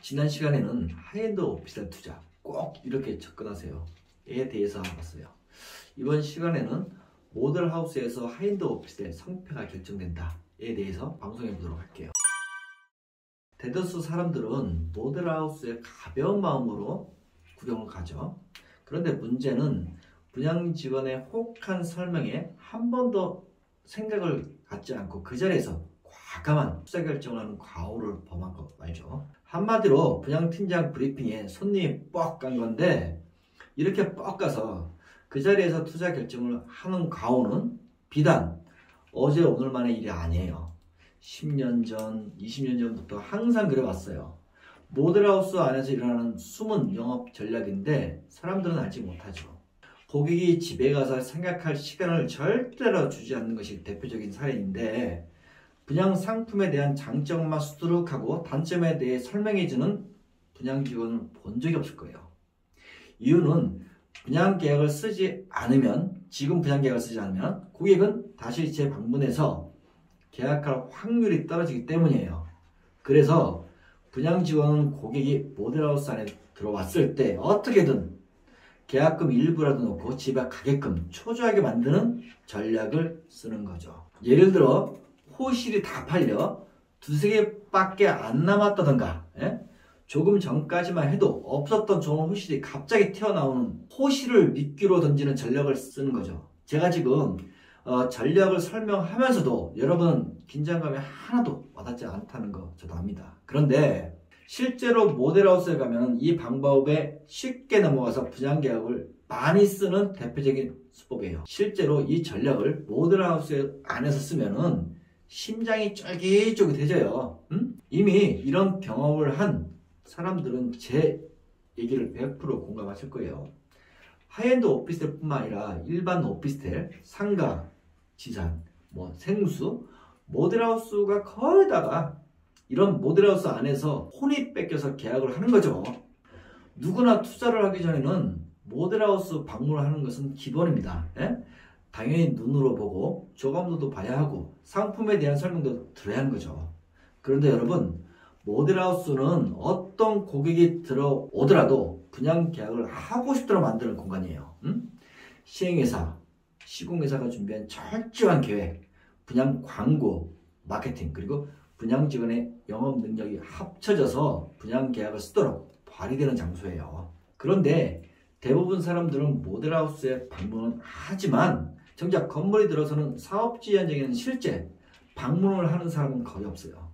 지난 시간에는 하이엔드 오피스텔 투자 꼭 이렇게 접근하세요에 대해서 알아봤어요. 이번 시간에는 모델하우스에서 하이엔드 오피스텔 성패가 결정된다에 대해서 방송해 보도록 할게요. 대다수 사람들은 모델하우스에 가벼운 마음으로 구경을 가죠. 그런데 문제는 분양 직원의 혹한 설명에 한 번도 생각을 갖지 않고 그 자리에서 과감한 투자 결정을 하는 과오를 범한 거 말죠. 한마디로 분양팀장 브리핑에 손님이 뻑 간 건데, 이렇게 뻑 가서 그 자리에서 투자 결정을 하는 과오는 비단 어제 오늘만의 일이 아니에요. 10년 전, 20년 전부터 항상 그래왔어요. 모델하우스 안에서 일어나는 숨은 영업 전략인데 사람들은 알지 못하죠. 고객이 집에 가서 생각할 시간을 절대로 주지 않는 것이 대표적인 사례인데, 분양 상품에 대한 장점만 수두룩하고 단점에 대해 설명해주는 분양 직원을 본 적이 없을 거예요. 이유는 분양 계약을 쓰지 않으면, 지금 분양 계약을 쓰지 않으면 고객은 다시 재방문해서 계약할 확률이 떨어지기 때문이에요. 그래서 분양 직원은 고객이 모델하우스 안에 들어왔을 때 어떻게든 계약금 일부라도 놓고 집에 가게끔 초조하게 만드는 전략을 쓰는 거죠. 예를 들어 호실이 다 팔려 두세 개밖에 안 남았다던가, 조금 전까지만 해도 없었던 좋은 호실이 갑자기 튀어나오는 호실을 미끼로 던지는 전략을 쓰는 거죠. 제가 지금 전략을 설명하면서도 여러분은 긴장감이 하나도 와닿지 않다는 거 저도 압니다. 그런데 실제로 모델하우스에 가면 이 방법에 쉽게 넘어가서 분양계약을 많이 쓰는 대표적인 수법이에요. 실제로 이 전략을 모델하우스 안에서 쓰면은 심장이 쫄깃쫄깃해져요. 이미 이런 경험을 한 사람들은 제 얘기를 100% 공감하실 거예요. 하이엔드 오피스텔뿐만 아니라 일반 오피스텔, 상가, 지산, 생수, 모델하우스가 거의 다가 이런 모델하우스 안에서 혼이 뺏겨서 계약을 하는 거죠. 누구나 투자를 하기 전에는 모델하우스 방문을 하는 것은 기본입니다. 당연히 눈으로 보고 조감도도 봐야 하고 상품에 대한 설명도 들어야 하는 거죠. 그런데 여러분, 모델하우스는 어떤 고객이 들어오더라도 분양 계약을 하고 싶도록 만드는 공간이에요. 시행회사, 시공회사가 준비한 철저한 계획, 분양 광고, 마케팅, 그리고 분양 직원의 영업 능력이 합쳐져서 분양 계약을 쓰도록 발휘되는 장소예요. 그런데 대부분 사람들은 모델하우스에 방문은 하지만 정작 건물이 들어서는 사업지 현장에는 실제 방문을 하는 사람은 거의 없어요.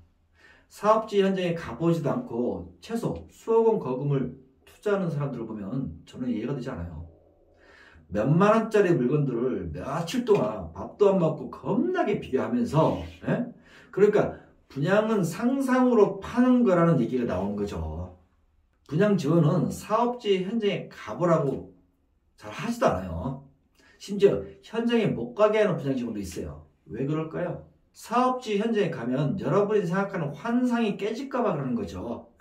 사업지 현장에 가보지도 않고 최소 수억 원 거금을 투자하는 사람들을 보면 저는 이해가 되지 않아요. 몇만 원짜리 물건들을 며칠 동안 밥도 안 먹고 겁나게 비교하면서, 그러니까 분양은 상상으로 파는 거라는 얘기가 나오는 거죠. 분양 지원은 사업지 현장에 가보라고 잘 하지도 않아요. 심지어 현장에 못 가게 하는 분양 직원도 있어요. 왜 그럴까요? 사업지 현장에 가면 여러분이 생각하는 환상이 깨질까봐 그러는 거죠.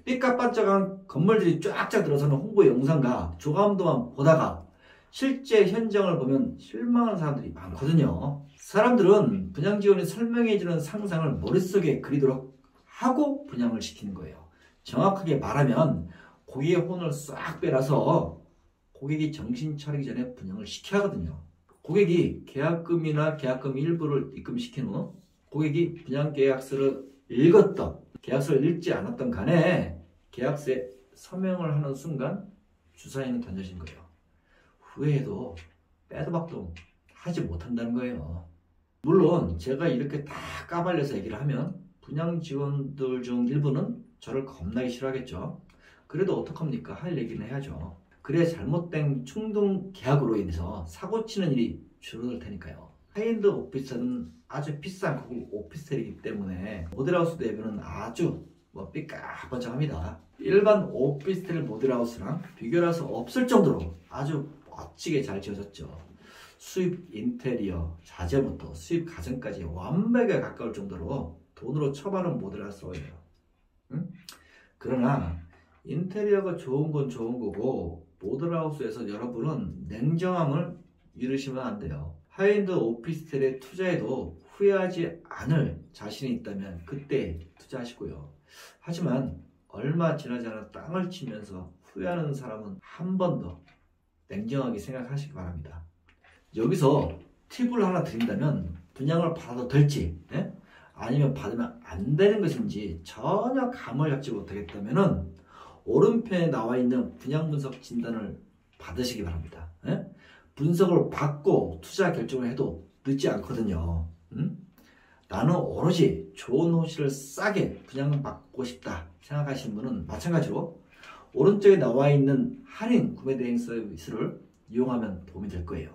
삐까뻔쩍한 건물들이 쫙쫙 들어서는 홍보 영상과 조감도만 보다가 실제 현장을 보면 실망하는 사람들이 많거든요. 사람들은 분양 지원이 설명해주는 상상을 머릿속에 그리도록 하고 분양을 시키는 거예요. 정확하게 말하면 고객의 혼을 싹 빼라서 고객이 정신 차리기 전에 분양을 시켜야 하거든요. 고객이 계약금이나 계약금 일부를 입금시킨 후 고객이 분양계약서를 읽었던, 계약서를 읽지 않았던 간에 계약서에 서명을 하는 순간 주사위는 던져진 거예요. 후회해도 빼도 박도 하지 못한다는 거예요. 물론 제가 이렇게 다 까발려서 얘기를 하면 분양 직원들 중 일부는 저를 겁나게 싫어하겠죠. 그래도 어떡합니까? 할 얘기는 해야죠. 그래야 잘못된 충동 계약으로 인해서 사고치는 일이 줄어들 테니까요. 하이엔드 오피스텔은 아주 비싼 고급 오피스텔이기 때문에 모델하우스 대비는 아주 삐까뻔쩍합니다. 일반 오피스텔 모델하우스랑 비교할 수 없을 정도로 아주 멋지게 잘 지어졌죠. 수입 인테리어, 자재부터 수입 가전까지 완벽에 가까울 정도로 돈으로 쳐바른 모델하우스예요. 그러나 인테리어가 좋은 건 좋은 거고 모델하우스에서 여러분은 냉정함을 잃으시면 안 돼요. 하이엔드 오피스텔에 투자해도 후회하지 않을 자신이 있다면 그때 투자하시고요. 하지만 얼마 지나지 않아 땅을 치면서 후회하는 사람은 한 번 더 냉정하게 생각하시기 바랍니다. 여기서 팁을 하나 드린다면 분양을 받아도 될지 아니면 받으면 안 되는 것인지 전혀 감을 잡지 못하겠다면 오른편에 나와 있는 분양 분석 진단을 받으시기 바랍니다. 분석을 받고 투자 결정을 해도 늦지 않거든요. 나는 오로지 좋은 호실을 싸게 분양받고 싶다 생각하시는 분은 마찬가지로 오른쪽에 나와 있는 할인 구매 대행 서비스를 이용하면 도움이 될 거예요.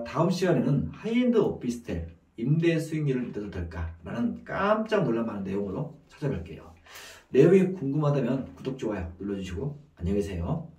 다음 시간에는 하이엔드 오피스텔 임대 수익률을 믿어도 될까? 라는 깜짝 놀랄만한 내용으로 찾아뵐게요. 내용이 궁금하다면 구독, 좋아요 눌러주시고 안녕히 계세요.